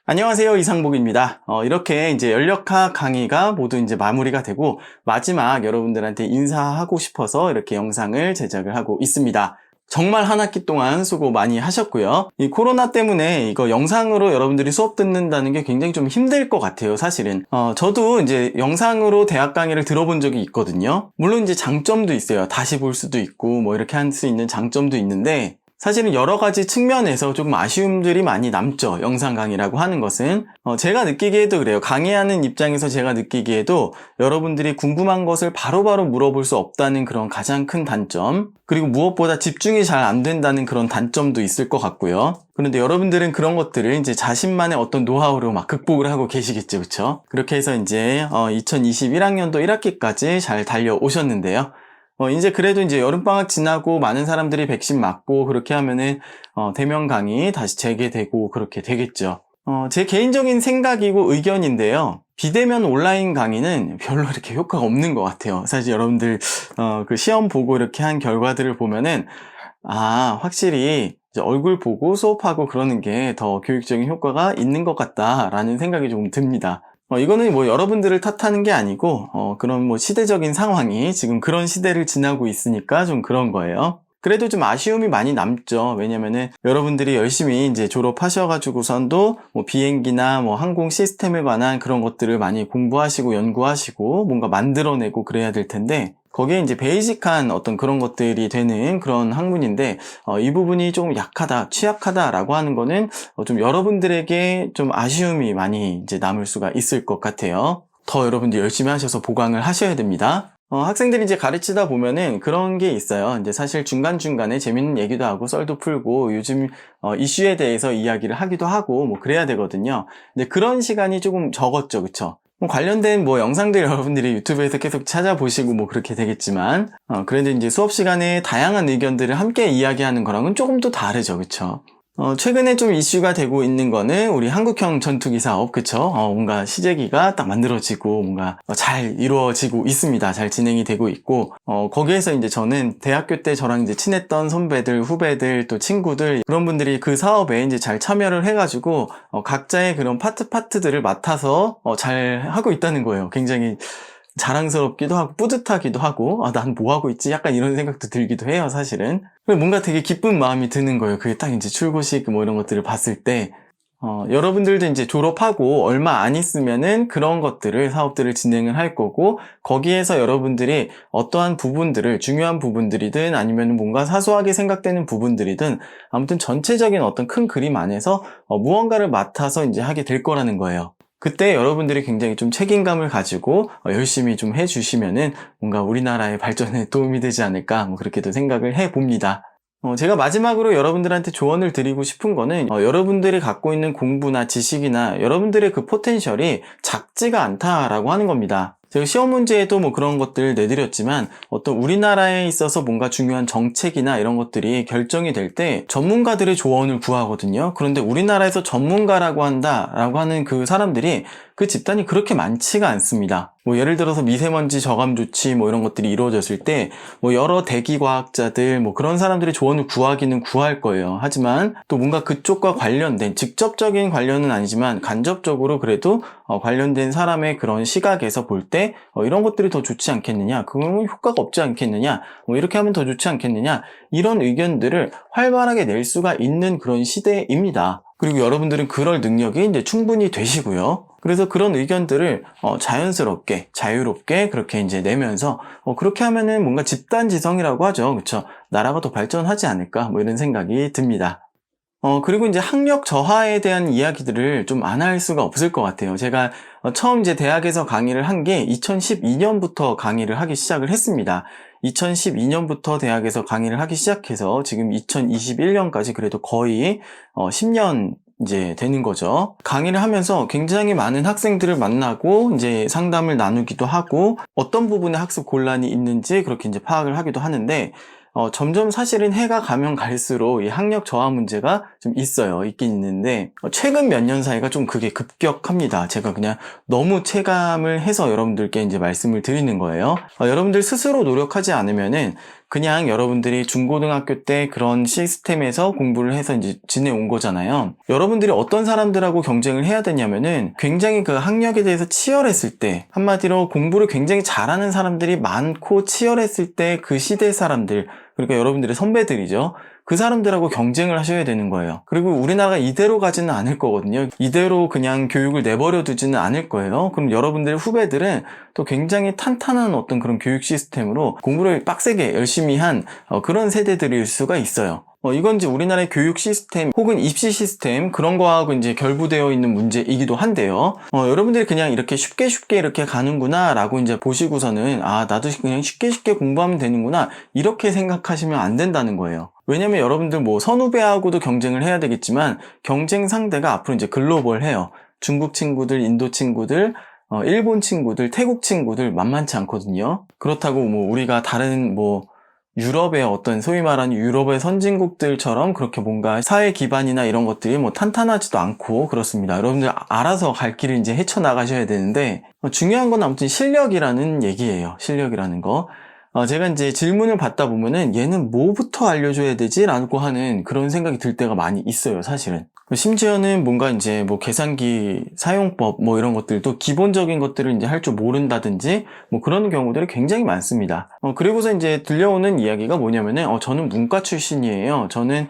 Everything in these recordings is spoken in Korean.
안녕하세요. 이상복입니다. 이렇게 이제 연력학 강의가 모두 이제 마무리가 되고 마지막 여러분들한테 인사하고 싶어서 이렇게 영상을 제작을 하고 있습니다. 정말 한 학기 동안 수고 많이 하셨고요. 이 코로나 때문에 이거 영상으로 여러분들이 수업 듣는다는 게 굉장히 좀 힘들 것 같아요, 사실은. 저도 이제 영상으로 대학 강의를 들어본 적이 있거든요. 물론 이제 장점도 있어요. 다시 볼 수도 있고 뭐 이렇게 할 수 있는 장점도 있는데 사실은 여러 가지 측면에서 조금 아쉬움들이 많이 남죠. 영상 강의라고 하는 것은. 제가 느끼기에도 그래요. 강의하는 입장에서 제가 느끼기에도 여러분들이 궁금한 것을 바로바로 물어볼 수 없다는 그런 가장 큰 단점, 그리고 무엇보다 집중이 잘 안 된다는 그런 단점도 있을 것 같고요. 그런데 여러분들은 그런 것들을 이제 자신만의 어떤 노하우로 막 극복을 하고 계시겠죠. 그렇죠? 그렇게 해서 이제 2021학년도 1학기까지 잘 달려오셨는데요. 이제 그래도 이제 여름방학 지나고 많은 사람들이 백신 맞고 그렇게 하면은, 대면 강의 다시 재개되고 그렇게 되겠죠. 제 개인적인 생각이고 의견인데요. 비대면 온라인 강의는 별로 이렇게 효과가 없는 것 같아요. 사실 여러분들, 그 시험 보고 이렇게 한 결과들을 보면은, 확실히 이제 얼굴 보고 수업하고 그러는 게 더 교육적인 효과가 있는 것 같다라는 생각이 조금 듭니다. 이거는 뭐 여러분들을 탓하는 게 아니고, 그런 뭐 시대적인 상황이 지금 그런 시대를 지나고 있으니까 좀 그런 거예요. 그래도 좀 아쉬움이 많이 남죠. 왜냐면은 여러분들이 열심히 이제 졸업하셔가지고선도 뭐 비행기나 뭐 항공 시스템에 관한 그런 것들을 많이 공부하시고 연구하시고 뭔가 만들어내고 그래야 될 텐데, 거기에 이제 베이직한 어떤 그런 것들이 되는 그런 학문인데, 이 부분이 조금 약하다, 취약하다라고 하는 거는 좀 여러분들에게 좀 아쉬움이 많이 이제 남을 수가 있을 것 같아요. 더 여러분들 열심히 하셔서 보강을 하셔야 됩니다. 학생들이 이제 가르치다 보면은 그런 게 있어요. 이제 사실 중간중간에 재밌는 얘기도 하고 썰도 풀고 요즘 이슈에 대해서 이야기를 하기도 하고 뭐 그래야 되거든요. 근데 그런 시간이 조금 적었죠. 그쵸? 관련된 뭐 영상들 여러분들이 유튜브에서 계속 찾아보시고 뭐 그렇게 되겠지만, 그런데 이제 수업 시간에 다양한 의견들을 함께 이야기하는 거랑은 조금 또 다르죠. 그쵸? 최근에 좀 이슈가 되고 있는 거는 우리 한국형 전투기 사업, 그쵸? 뭔가 시제기가 딱 만들어지고 뭔가 잘 이루어지고 있습니다. 잘 진행이 되고 있고, 거기에서 이제 저는 대학교 때 저랑 이제 친했던 선배들, 후배들, 또 친구들, 그런 분들이 그 사업에 이제 잘 참여를 해가지고, 각자의 그런 파트들을 맡아서 잘 하고 있다는 거예요. 굉장히 자랑스럽기도 하고 뿌듯하기도 하고, 난 뭐 하고 있지? 약간 이런 생각도 들기도 해요, 사실은. 뭔가 되게 기쁜 마음이 드는 거예요. 그게 딱 이제 출고식 뭐 이런 것들을 봤을 때, 여러분들도 이제 졸업하고 얼마 안 있으면은 그런 것들을, 사업들을 진행을 할 거고, 거기에서 여러분들이 어떠한 부분들을, 중요한 부분들이든 아니면 뭔가 사소하게 생각되는 부분들이든 아무튼 전체적인 어떤 큰 그림 안에서 무언가를 맡아서 이제 하게 될 거라는 거예요. 그때 여러분들이 굉장히 좀 책임감을 가지고 열심히 좀 해주시면은 뭔가 우리나라의 발전에 도움이 되지 않을까, 뭐 그렇게도 생각을 해봅니다. 제가 마지막으로 여러분들한테 조언을 드리고 싶은 거는, 여러분들이 갖고 있는 공부나 지식이나 여러분들의 그 포텐셜이 작지가 않다라고 하는 겁니다. 제가 시험 문제에도 뭐 그런 것들을 내드렸지만, 어떤 우리나라에 있어서 뭔가 중요한 정책이나 이런 것들이 결정이 될 때 전문가들의 조언을 구하거든요. 그런데 우리나라에서 전문가라고 한다라고 하는 그 사람들이, 그 집단이 그렇게 많지가 않습니다. 뭐 예를 들어서 미세먼지 저감 조치 뭐 이런 것들이 이루어졌을 때 뭐 여러 대기과학자들 뭐 그런 사람들의 조언을 구하기는 구할 거예요. 하지만 또 뭔가 그쪽과 관련된, 직접적인 관련은 아니지만 간접적으로 그래도 관련된 사람의 그런 시각에서 볼 때 이런 것들이 더 좋지 않겠느냐, 그건 효과가 없지 않겠느냐, 뭐 이렇게 하면 더 좋지 않겠느냐, 이런 의견들을 활발하게 낼 수가 있는 그런 시대입니다. 그리고 여러분들은 그럴 능력이 이제 충분히 되시고요. 그래서 그런 의견들을 자연스럽게, 자유롭게 그렇게 이제 내면서 그렇게 하면은 뭔가 집단지성이라고 하죠. 그쵸? 나라가 더 발전하지 않을까? 뭐 이런 생각이 듭니다. 그리고 이제 학력 저하에 대한 이야기들을 좀 안 할 수가 없을 것 같아요. 제가 처음 이제 대학에서 강의를 한 게 2012년부터 강의를 하기 시작을 했습니다. 2012년부터 대학에서 강의를 하기 시작해서 지금 2021년까지 그래도 거의 10년 이제 되는 거죠. 강의를 하면서 굉장히 많은 학생들을 만나고 이제 상담을 나누기도 하고 어떤 부분에 학습 곤란이 있는지 그렇게 이제 파악을 하기도 하는데, 점점 사실은 해가 가면 갈수록 이 학력 저하 문제가 좀 있긴 있는데, 최근 몇 년 사이가 좀 그게 급격합니다. 제가 그냥 너무 체감을 해서 여러분들께 이제 말씀을 드리는 거예요. 여러분들 스스로 노력하지 않으면은 그냥 여러분들이 중고등학교 때 그런 시스템에서 공부를 해서 이제 지내온 거잖아요. 여러분들이 어떤 사람들하고 경쟁을 해야 되냐면은 굉장히 그 학력에 대해서 치열했을 때, 한마디로 공부를 굉장히 잘하는 사람들이 많고 치열했을 때 그 시대 사람들, 그러니까 여러분들의 선배들이죠. 그 사람들하고 경쟁을 하셔야 되는 거예요. 그리고 우리나라가 이대로 가지는 않을 거거든요. 이대로 그냥 교육을 내버려 두지는 않을 거예요. 그럼 여러분들의 후배들은 또 굉장히 탄탄한 어떤 그런 교육 시스템으로 공부를 빡세게 열심히 한 그런 세대들일 수가 있어요. 이건 이제 우리나라의 교육 시스템 혹은 입시 시스템 그런 거하고 이제 결부되어 있는 문제이기도 한데요. 여러분들이 그냥 이렇게 쉽게 이렇게 가는구나 라고 이제 보시고서는 나도 그냥 쉽게 공부하면 되는구나 이렇게 생각하시면 안 된다는 거예요. 왜냐면 여러분들 뭐 선후배하고도 경쟁을 해야 되겠지만 경쟁 상대가 앞으로 이제 글로벌해요. 중국 친구들, 인도 친구들, 일본 친구들, 태국 친구들 만만치 않거든요. 그렇다고 뭐 우리가 다른 뭐 유럽의 어떤 소위 말하는 유럽의 선진국들처럼 그렇게 뭔가 사회 기반이나 이런 것들이 뭐 탄탄하지도 않고 그렇습니다. 여러분들 알아서 갈 길을 이제 헤쳐나가셔야 되는데 중요한 건 아무튼 실력이라는 얘기예요. 실력이라는 거. 제가 이제 질문을 받다 보면은 얘는 뭐부터 알려줘야 되지? 라고 하는 그런 생각이 들 때가 많이 있어요, 사실은. 심지어는 뭔가 이제 뭐 계산기 사용법 뭐 이런 것들도 기본적인 것들을 이제 할 줄 모른다든지 뭐 그런 경우들이 굉장히 많습니다. 그리고서 이제 들려오는 이야기가 뭐냐면은 저는 문과 출신이에요. 저는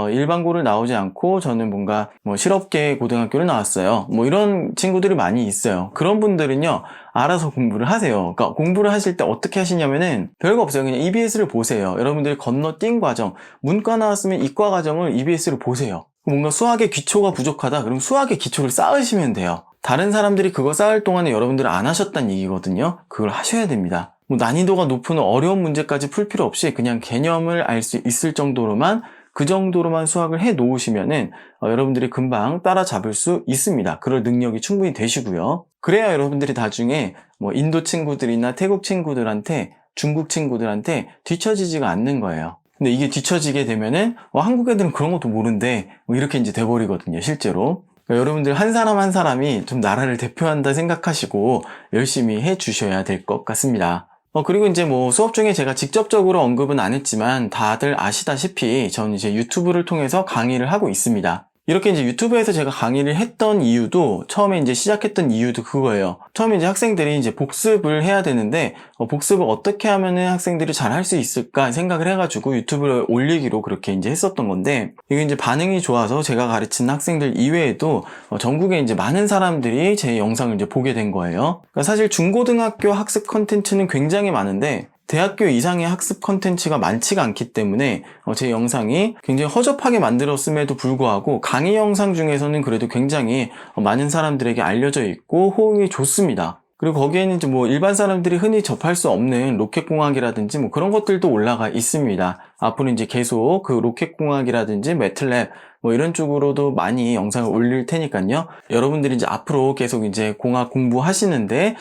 일반고를 나오지 않고 저는 뭔가 뭐 실업계 고등학교를 나왔어요. 뭐 이런 친구들이 많이 있어요. 그런 분들은요, 알아서 공부를 하세요. 그러니까 공부를 하실 때 어떻게 하시냐면은 별거 없어요. 그냥 EBS를 보세요. 여러분들이 건너뛴 과정, 문과 나왔으면 이과 과정을 EBS를 보세요. 뭔가 수학의 기초가 부족하다? 그럼 수학의 기초를 쌓으시면 돼요. 다른 사람들이 그거 쌓을 동안에 여러분들은 안 하셨다는 얘기거든요. 그걸 하셔야 됩니다. 뭐 난이도가 높은 어려운 문제까지 풀 필요 없이 그냥 개념을 알 수 있을 정도로만 그 정도로만 수학을 해 놓으시면은 여러분들이 금방 따라잡을 수 있습니다. 그럴 능력이 충분히 되시고요. 그래야 여러분들이 나중에 뭐 인도 친구들이나 태국 친구들한테, 중국 친구들한테 뒤처지지가 않는 거예요. 근데 이게 뒤처지게 되면은 한국 애들은 그런 것도 모른대 뭐 이렇게 이제 돼버리거든요, 실제로. 그러니까 여러분들 한 사람 한 사람이 좀 나라를 대표한다 생각하시고 열심히 해 주셔야 될 것 같습니다. 그리고 이제 뭐 수업 중에 제가 직접적으로 언급은 안 했지만 다들 아시다시피 저는 이제 유튜브를 통해서 강의를 하고 있습니다. 이렇게 이제 유튜브에서 제가 강의를 했던 이유도, 처음에 이제 시작했던 이유도 그거예요. 처음에 이제 학생들이 이제 복습을 해야 되는데, 복습을 어떻게 하면은 학생들이 잘 할 수 있을까 생각을 해가지고 유튜브를 올리기로 그렇게 이제 했었던 건데, 이게 이제 반응이 좋아서 제가 가르치는 학생들 이외에도 전국에 이제 많은 사람들이 제 영상을 이제 보게 된 거예요. 그러니까 사실 중고등학교 학습 컨텐츠는 굉장히 많은데, 대학교 이상의 학습 컨텐츠가 많지가 않기 때문에 제 영상이 굉장히 허접하게 만들었음에도 불구하고 강의 영상 중에서는 그래도 굉장히 많은 사람들에게 알려져 있고 호응이 좋습니다. 그리고 거기에는 이제 뭐 일반 사람들이 흔히 접할 수 없는 로켓공학이라든지 뭐 그런 것들도 올라가 있습니다. 앞으로 이제 계속 그 로켓공학이라든지 매틀랩 뭐 이런 쪽으로도 많이 영상을 올릴 테니까요. 여러분들이 이제 앞으로 계속 이제 공학 공부하시는데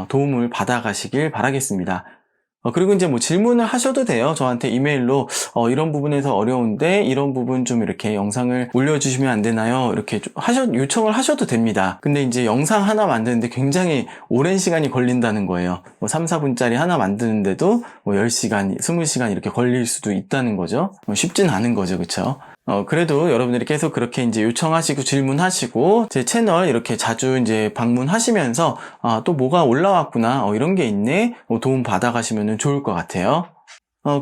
도움을 받아가시길 바라겠습니다. 그리고 이제 뭐 질문을 하셔도 돼요. 저한테 이메일로 이런 부분에서 어려운데 이런 부분 좀 이렇게 영상을 올려주시면 안 되나요? 이렇게 요청을 하셔도 됩니다. 근데 이제 영상 하나 만드는데 굉장히 오랜 시간이 걸린다는 거예요. 뭐 3, 4분짜리 하나 만드는데도 뭐 10시간, 20시간 이렇게 걸릴 수도 있다는 거죠. 쉽진 않은 거죠. 그쵸? 그래도 여러분들이 계속 그렇게 이제 요청하시고 질문하시고 제 채널 이렇게 자주 이제 방문하시면서 또 뭐가 올라왔구나, 이런 게 있네, 도움 받아가시면 좋을 것 같아요.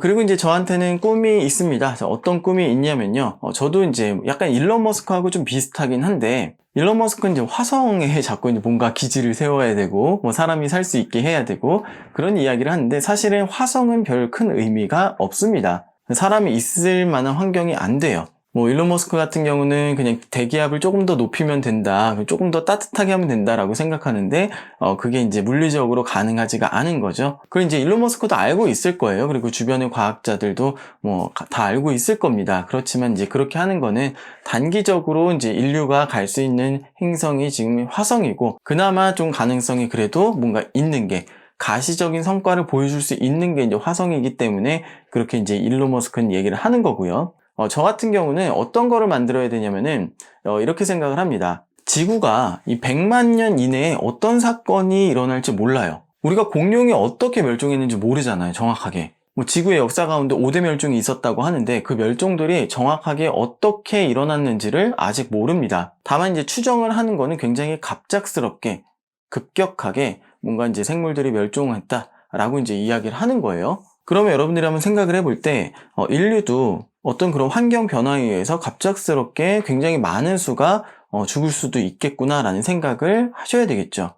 그리고 이제 저한테는 꿈이 있습니다. 어떤 꿈이 있냐면요. 저도 이제 약간 일론 머스크하고 좀 비슷하긴 한데, 일론 머스크는 이제 화성에 자꾸 이제 뭔가 기지를 세워야 되고, 뭐 사람이 살 수 있게 해야 되고, 그런 이야기를 하는데, 사실은 화성은 별 큰 의미가 없습니다. 사람이 있을 만한 환경이 안 돼요. 뭐 일론 머스크 같은 경우는 그냥 대기압을 조금 더 높이면 된다, 조금 더 따뜻하게 하면 된다라고 생각하는데 그게 이제 물리적으로 가능하지가 않은 거죠. 그걸 이제 일론 머스크도 알고 있을 거예요. 그리고 주변의 과학자들도 뭐 다 알고 있을 겁니다. 그렇지만 이제 그렇게 하는 거는 단기적으로 이제 인류가 갈 수 있는 행성이 지금 화성이고, 그나마 좀 가능성이 그래도 뭔가 있는 게, 가시적인 성과를 보여줄 수 있는 게 이제 화성이기 때문에 그렇게 이제 일론 머스크는 얘기를 하는 거고요. 저 같은 경우는 어떤 거를 만들어야 되냐면은 이렇게 생각을 합니다. 지구가 이 100만 년 이내에 어떤 사건이 일어날지 몰라요. 우리가 공룡이 어떻게 멸종했는지 모르잖아요, 정확하게. 뭐 지구의 역사 가운데 5대 멸종이 있었다고 하는데 그 멸종들이 정확하게 어떻게 일어났는지를 아직 모릅니다. 다만 이제 추정을 하는 거는 굉장히 갑작스럽게 급격하게 뭔가 이제 생물들이 멸종했다라고 이제 이야기를 하는 거예요. 그러면 여러분들이 한번 생각을 해볼 때 인류도 어떤 그런 환경 변화에 의해서 갑작스럽게 굉장히 많은 수가 죽을 수도 있겠구나라는 생각을 하셔야 되겠죠.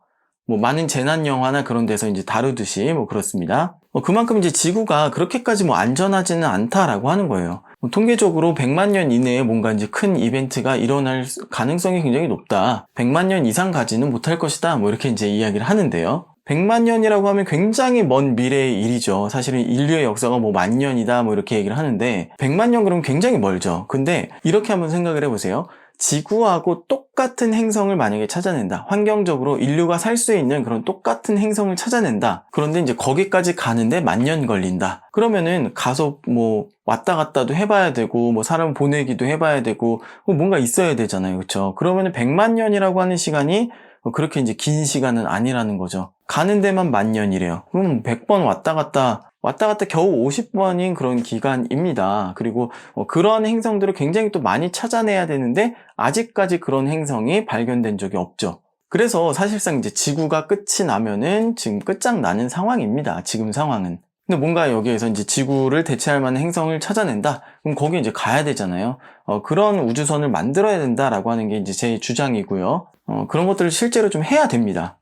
뭐 많은 재난 영화나 그런 데서 이제 다루듯이 뭐 그렇습니다. 그만큼 이제 지구가 그렇게까지 뭐 안전하지는 않다라고 하는 거예요. 통계적으로 100만 년 이내에 뭔가 이제 큰 이벤트가 일어날 가능성이 굉장히 높다. 100만 년 이상 가지는 못할 것이다. 뭐 이렇게 이제 이야기를 하는데요. 100만 년이라고 하면 굉장히 먼 미래의 일이죠. 사실은 인류의 역사가 뭐 10,000년이다 뭐 이렇게 얘기를 하는데 100만 년 그러면 굉장히 멀죠. 근데 이렇게 한번 생각을 해보세요. 지구하고 똑같은 행성을 만약에 찾아낸다. 환경적으로 인류가 살 수 있는 그런 똑같은 행성을 찾아낸다. 그런데 이제 거기까지 가는데 10,000년 걸린다. 그러면은 가서 뭐 왔다 갔다도 해봐야 되고 뭐 사람 보내기도 해봐야 되고 뭔가 있어야 되잖아요. 그렇죠? 그러면은 100만 년이라고 하는 시간이 그렇게 이제 긴 시간은 아니라는 거죠. 가는 데만 10,000년이래요. 그럼 100번 왔다 갔다 겨우 50번인 그런 기간입니다. 그리고 그런 행성들을 굉장히 또 많이 찾아내야 되는데 아직까지 그런 행성이 발견된 적이 없죠. 그래서 사실상 이제 지구가 끝이 나면은 지금 끝장나는 상황입니다. 지금 상황은. 근데 뭔가 여기에서 이제 지구를 대체할 만한 행성을 찾아낸다? 그럼 거기 이제 가야 되잖아요. 그런 우주선을 만들어야 된다라고 하는 게 이제 제 주장이고요. 그런 것들을 실제로 좀 해야 됩니다.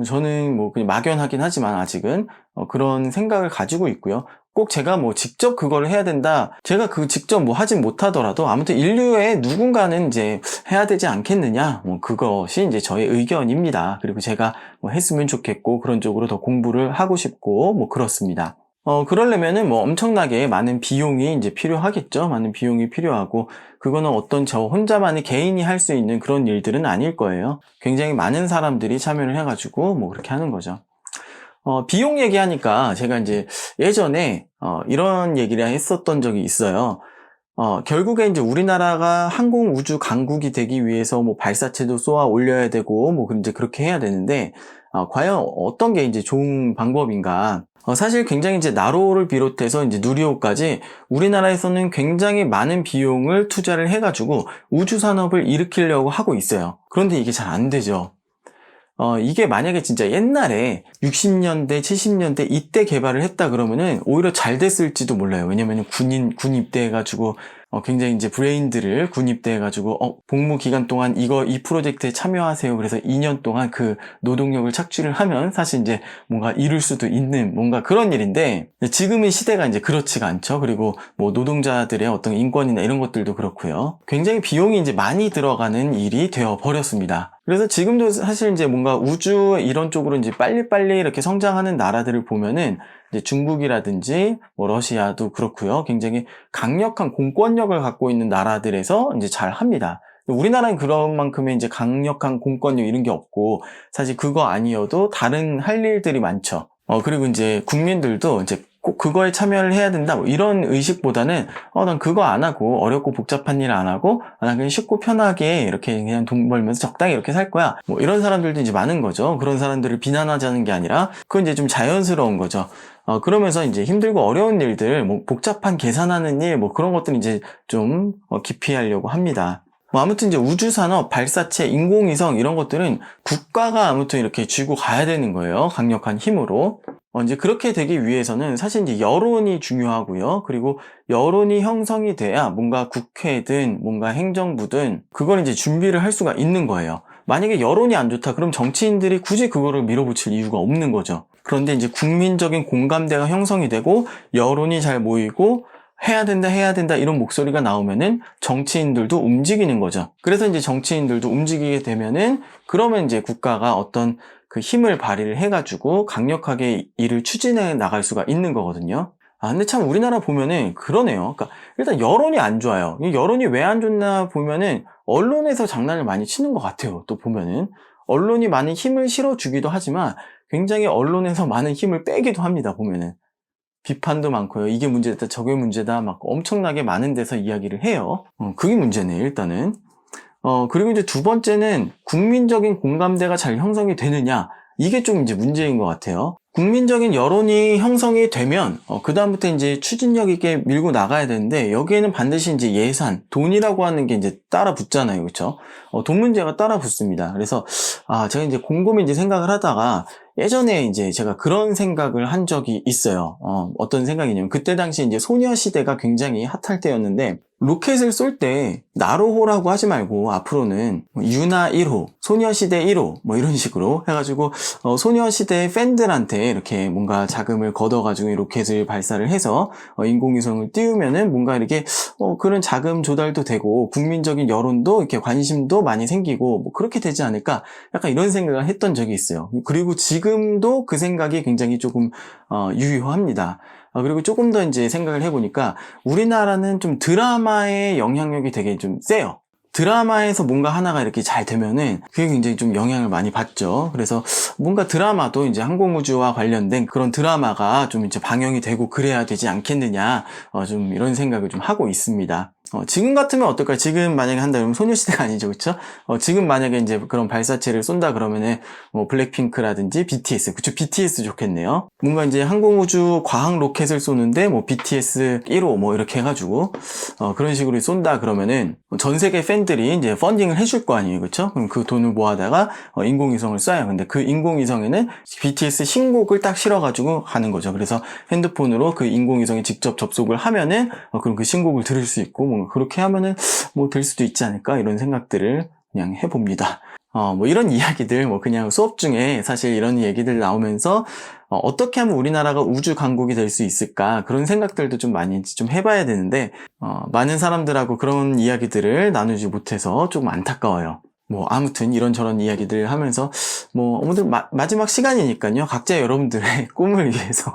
저는 뭐 그냥 막연하긴 하지만 아직은 그런 생각을 가지고 있고요. 꼭 제가 뭐 직접 그걸 해야 된다. 제가 그 직접 뭐 하진 못하더라도 아무튼 인류의 누군가는 이제 해야 되지 않겠느냐. 뭐 그것이 이제 저의 의견입니다. 그리고 제가 뭐 했으면 좋겠고 그런 쪽으로 더 공부를 하고 싶고 뭐 그렇습니다. 그러려면은 뭐 엄청나게 많은 비용이 이제 필요하겠죠. 많은 비용이 필요하고, 그거는 어떤 저 혼자만의 개인이 할 수 있는 그런 일들은 아닐 거예요. 굉장히 많은 사람들이 참여를 해가지고 뭐 그렇게 하는 거죠. 비용 얘기하니까 제가 이제 예전에 이런 얘기를 했었던 적이 있어요. 결국에 이제 우리나라가 항공 우주 강국이 되기 위해서 뭐 발사체도 쏘아 올려야 되고 뭐 이제 그렇게 해야 되는데, 과연 어떤 게 이제 좋은 방법인가? 사실 굉장히 이제 나로를 비롯해서 이제 누리호까지 우리나라에서는 굉장히 많은 비용을 투자를 해가지고 우주 산업을 일으키려고 하고 있어요. 그런데 이게 잘 안 되죠. 이게 만약에 진짜 옛날에 60년대, 70년대 이때 개발을 했다 그러면은 오히려 잘 됐을지도 몰라요. 왜냐면은 군 입대해가지고 굉장히 이제 브레인들을 군 입대해가지고 복무 기간 동안 이 프로젝트에 참여하세요. 그래서 2년 동안 그 노동력을 착취를 하면 사실 이제 뭔가 이룰 수도 있는 뭔가 그런 일인데, 지금의 시대가 이제 그렇지가 않죠. 그리고 뭐 노동자들의 어떤 인권이나 이런 것들도 그렇고요. 굉장히 비용이 이제 많이 들어가는 일이 되어 버렸습니다. 그래서 지금도 사실 이제 뭔가 우주 이런 쪽으로 이제 빨리빨리 이렇게 성장하는 나라들을 보면은 이제 중국이라든지 뭐 러시아도 그렇고요. 굉장히 강력한 공권력을 갖고 있는 나라들에서 이제 잘 합니다. 우리나라는 그런 만큼의 이제 강력한 공권력 이런 게 없고, 사실 그거 아니어도 다른 할 일들이 많죠. 그리고 이제 국민들도 이제 꼭 그거에 참여를 해야 된다 뭐 이런 의식보다는 난 그거 안 하고 어렵고 복잡한 일 안 하고 난 그냥 쉽고 편하게 이렇게 그냥 돈 벌면서 적당히 이렇게 살 거야 뭐 이런 사람들도 이제 많은 거죠. 그런 사람들을 비난하자는 게 아니라 그건 이제 좀 자연스러운 거죠. 그러면서 이제 힘들고 어려운 일들, 뭐 복잡한 계산하는 일, 뭐 그런 것들은 이제 좀 기피하려고 합니다. 뭐 아무튼 이제 우주산업, 발사체, 인공위성 이런 것들은 국가가 아무튼 이렇게 쥐고 가야 되는 거예요. 강력한 힘으로. 이제 그렇게 되기 위해서는 사실 이제 여론이 중요하고요. 그리고 여론이 형성이 돼야 뭔가 국회든 뭔가 행정부든 그걸 이제 준비를 할 수가 있는 거예요. 만약에 여론이 안 좋다, 그럼 정치인들이 굳이 그거를 밀어붙일 이유가 없는 거죠. 그런데 이제 국민적인 공감대가 형성이 되고 여론이 잘 모이고 해야 된다 이런 목소리가 나오면은 정치인들도 움직이는 거죠. 그래서 이제 정치인들도 움직이게 되면은 그러면 이제 국가가 어떤 그 힘을 발휘를 해가지고 강력하게 일을 추진해 나갈 수가 있는 거거든요. 근데 참 우리나라 보면은 그러네요. 그러니까 일단 여론이 안 좋아요. 이 여론이 왜 안 좋나 보면은 언론에서 장난을 많이 치는 것 같아요. 또 보면은 언론이 많은 힘을 실어주기도 하지만 굉장히 언론에서 많은 힘을 빼기도 합니다. 보면은 비판도 많고요. 이게 문제다, 저게 문제다, 막 엄청나게 많은 데서 이야기를 해요. 그게 문제네, 일단은. 그리고 이제 두 번째는 국민적인 공감대가 잘 형성이 되느냐. 이게 좀 이제 문제인 것 같아요. 국민적인 여론이 형성이 되면 그다음부터 이제 추진력 있게 밀고 나가야 되는데 여기에는 반드시 이제 예산, 돈이라고 하는 게 이제 따라 붙잖아요. 그렇죠? 돈 문제가 따라 붙습니다. 그래서 제가 이제 곰곰이 이제 생각을 하다가 예전에 이제 제가 그런 생각을 한 적이 있어요. 어떤 생각이냐면 그때 당시 이제 소녀시대가 굉장히 핫할 때였는데 로켓을 쏠 때 나로호라고 하지 말고 앞으로는 유나 1호, 소녀시대 1호 뭐 이런 식으로 해가지고 소녀시대 팬들한테 이렇게 뭔가 자금을 걷어가지고 이 로켓을 발사를 해서 인공위성을 띄우면은 뭔가 이렇게 그런 자금 조달도 되고 국민적인 여론도 이렇게 관심도 많이 생기고 뭐 그렇게 되지 않을까 약간 이런 생각을 했던 적이 있어요. 그리고 지금도 그 생각이 굉장히 조금 유효합니다. 그리고 조금 더 이제 생각을 해보니까 우리나라는 좀 드라마의 영향력이 되게 좀 세요. 드라마에서 뭔가 하나가 이렇게 잘 되면은 그게 굉장히 좀 영향을 많이 받죠. 그래서 뭔가 드라마도 이제 항공우주와 관련된 그런 드라마가 좀 이제 방영이 되고 그래야 되지 않겠느냐, 좀 이런 생각을 좀 하고 있습니다. 지금 같으면 어떨까요? 지금 만약에 한다 그러면 소녀시대가 아니죠, 그쵸? 지금 만약에 이제 그런 발사체를 쏜다 그러면은 뭐 블랙핑크라든지 BTS, 그쵸? BTS 좋겠네요. 뭔가 이제 항공우주 과학 로켓을 쏘는데 뭐 BTS 1호 뭐 이렇게 해가지고 그런 식으로 쏜다 그러면은 전 세계 팬들이 이제 펀딩을 해줄 거 아니에요, 그쵸? 그럼 그 돈을 모아다가 인공위성을 쏴요. 근데 그 인공위성에는 BTS 신곡을 딱 실어가지고 하는 거죠. 그래서 핸드폰으로 그 인공위성에 직접 접속을 하면은 그럼 그 신곡을 들을 수 있고 뭐 그렇게 하면은 뭐 될 수도 있지 않을까 이런 생각들을 그냥 해봅니다. 뭐 이런 이야기들 뭐 그냥 수업 중에 사실 이런 얘기들 나오면서 어떻게 하면 우리나라가 우주 강국이 될 수 있을까 그런 생각들도 좀 많이 좀 해봐야 되는데 많은 사람들하고 그런 이야기들을 나누지 못해서 조금 안타까워요. 뭐 아무튼 이런저런 이야기들 하면서 뭐 오늘 마지막 시간이니까요. 각자 여러분들의 꿈을 위해서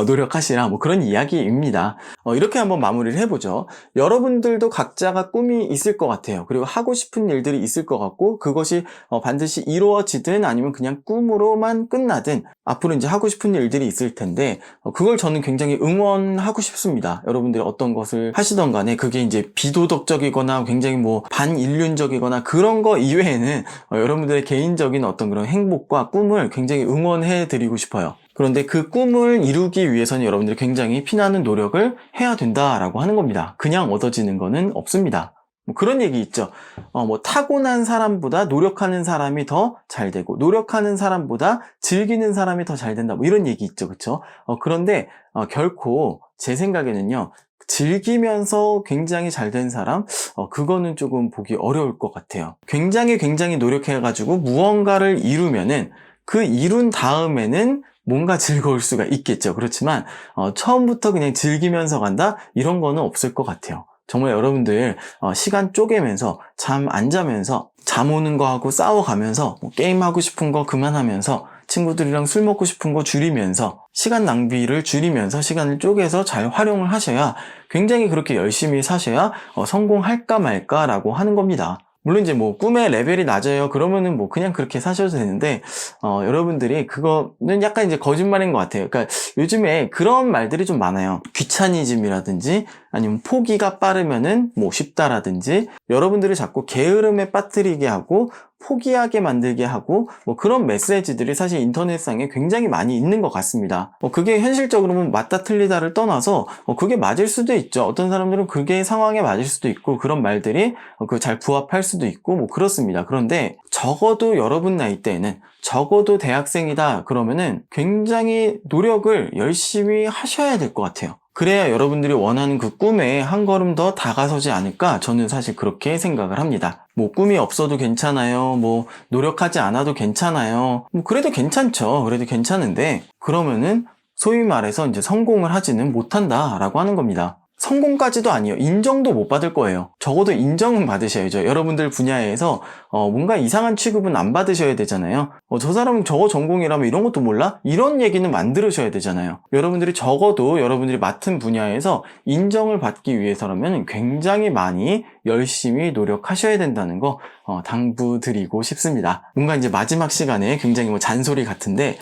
노력하시라 뭐 그런 이야기입니다. 이렇게 한번 마무리를 해보죠. 여러분들도 각자가 꿈이 있을 것 같아요. 그리고 하고 싶은 일들이 있을 것 같고 그것이 반드시 이루어지든 아니면 그냥 꿈으로만 끝나든 앞으로 이제 하고 싶은 일들이 있을 텐데 그걸 저는 굉장히 응원하고 싶습니다. 여러분들이 어떤 것을 하시던 간에 그게 이제 비도덕적이거나 굉장히 뭐 반인륜적이거나 그런 거 이외에는 여러분들의 개인적인 어떤 그런 행복과 꿈을 굉장히 응원해 드리고 싶어요. 그런데 그 꿈을 이루기 위해서는 여러분들이 굉장히 피나는 노력을 해야 된다라고 하는 겁니다. 그냥 얻어지는 거는 없습니다. 뭐 그런 얘기 있죠. 뭐 타고난 사람보다 노력하는 사람이 더 잘 되고 노력하는 사람보다 즐기는 사람이 더 잘 된다. 뭐 이런 얘기 있죠. 그렇죠? 그런데 결코 제 생각에는요. 즐기면서 굉장히 잘 된 사람, 그거는 조금 보기 어려울 것 같아요. 굉장히 노력해가지고 무언가를 이루면은 그 이룬 다음에는 뭔가 즐거울 수가 있겠죠. 그렇지만 처음부터 그냥 즐기면서 간다? 이런 거는 없을 것 같아요. 정말 여러분들 시간 쪼개면서 잠 안 자면서 잠 오는 거 하고 싸워가면서 뭐 게임하고 싶은 거 그만하면서 친구들이랑 술 먹고 싶은 거 줄이면서 시간 낭비를 줄이면서 시간을 쪼개서 잘 활용을 하셔야 굉장히 그렇게 열심히 사셔야 성공할까 말까라고 하는 겁니다. 물론 이제 뭐 꿈의 레벨이 낮아요. 그러면은 뭐 그냥 그렇게 사셔도 되는데 여러분들이 그거는 약간 이제 거짓말인 것 같아요. 그러니까 요즘에 그런 말들이 좀 많아요. 귀차니즘이라든지 아니면 포기가 빠르면은 뭐 쉽다라든지 여러분들이 자꾸 게으름에 빠뜨리게 하고 포기하게 만들게 하고 뭐 그런 메시지들이 사실 인터넷상에 굉장히 많이 있는 것 같습니다. 그게 현실적으로는 맞다 틀리다를 떠나서 그게 맞을 수도 있죠. 어떤 사람들은 그게 상황에 맞을 수도 있고 그런 말들이 잘 부합할 수도 있고 뭐 그렇습니다. 그런데 적어도 여러분 나이 때에는 적어도 대학생이다 그러면은 굉장히 노력을 열심히 하셔야 될 것 같아요. 그래야 여러분들이 원하는 그 꿈에 한 걸음 더 다가서지 않을까 저는 사실 그렇게 생각을 합니다. 뭐 꿈이 없어도 괜찮아요. 뭐 노력하지 않아도 괜찮아요. 뭐 그래도 괜찮죠. 그래도 괜찮은데 그러면은 소위 말해서 이제 성공을 하지는 못한다라고 하는 겁니다. 성공까지도 아니에요. 인정도 못 받을 거예요. 적어도 인정은 받으셔야죠. 여러분들 분야에서 뭔가 이상한 취급은 안 받으셔야 되잖아요. 저 사람은 저거 전공이라면 이런 것도 몰라? 이런 얘기는 만들으셔야 되잖아요. 여러분들이 적어도 여러분들이 맡은 분야에서 인정을 받기 위해서라면 굉장히 많이 열심히 노력하셔야 된다는 거 당부드리고 싶습니다. 뭔가 이제 마지막 시간에 굉장히 뭐 잔소리 같은데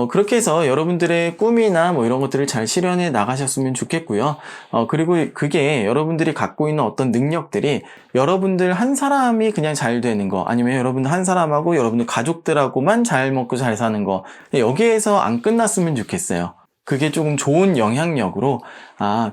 그렇게 해서 여러분들의 꿈이나 뭐 이런 것들을 잘 실현해 나가셨으면 좋겠고요. 그리고 그게 여러분들이 갖고 있는 어떤 능력들이 여러분들 한 사람이 그냥 잘 되는 거, 아니면 여러분들 한 사람하고 여러분들 가족들하고만 잘 먹고 잘 사는 거, 여기에서 안 끝났으면 좋겠어요. 그게 조금 좋은 영향력으로,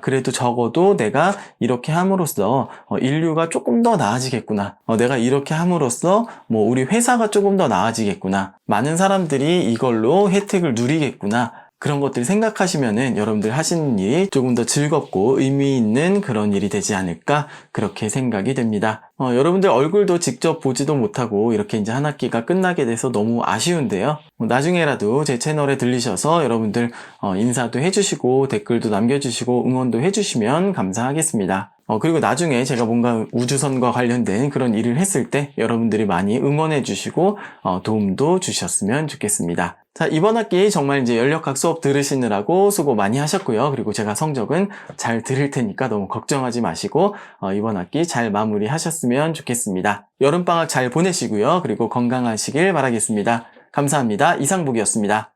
그래도 적어도 내가 이렇게 함으로써 인류가 조금 더 나아지겠구나. 내가 이렇게 함으로써 뭐 우리 회사가 조금 더 나아지겠구나. 많은 사람들이 이걸로 혜택을 누리겠구나. 그런 것들 생각하시면은 여러분들 하시는 일이 조금 더 즐겁고 의미 있는 그런 일이 되지 않을까, 그렇게 생각이 됩니다. 여러분들 얼굴도 직접 보지도 못하고 이렇게 이제 한 학기가 끝나게 돼서 너무 아쉬운데요. 나중에라도 제 채널에 들리셔서 여러분들 인사도 해주시고 댓글도 남겨주시고 응원도 해주시면 감사하겠습니다. 그리고 나중에 제가 뭔가 우주선과 관련된 그런 일을 했을 때 여러분들이 많이 응원해 주시고 도움도 주셨으면 좋겠습니다. 자, 이번 학기 정말 이제 연력학 수업 들으시느라고 수고 많이 하셨고요. 그리고 제가 성적은 잘 들을 테니까 너무 걱정하지 마시고 이번 학기 잘 마무리하셨으면 좋겠습니다. 여름방학 잘 보내시고요. 그리고 건강하시길 바라겠습니다. 감사합니다. 이상복이었습니다.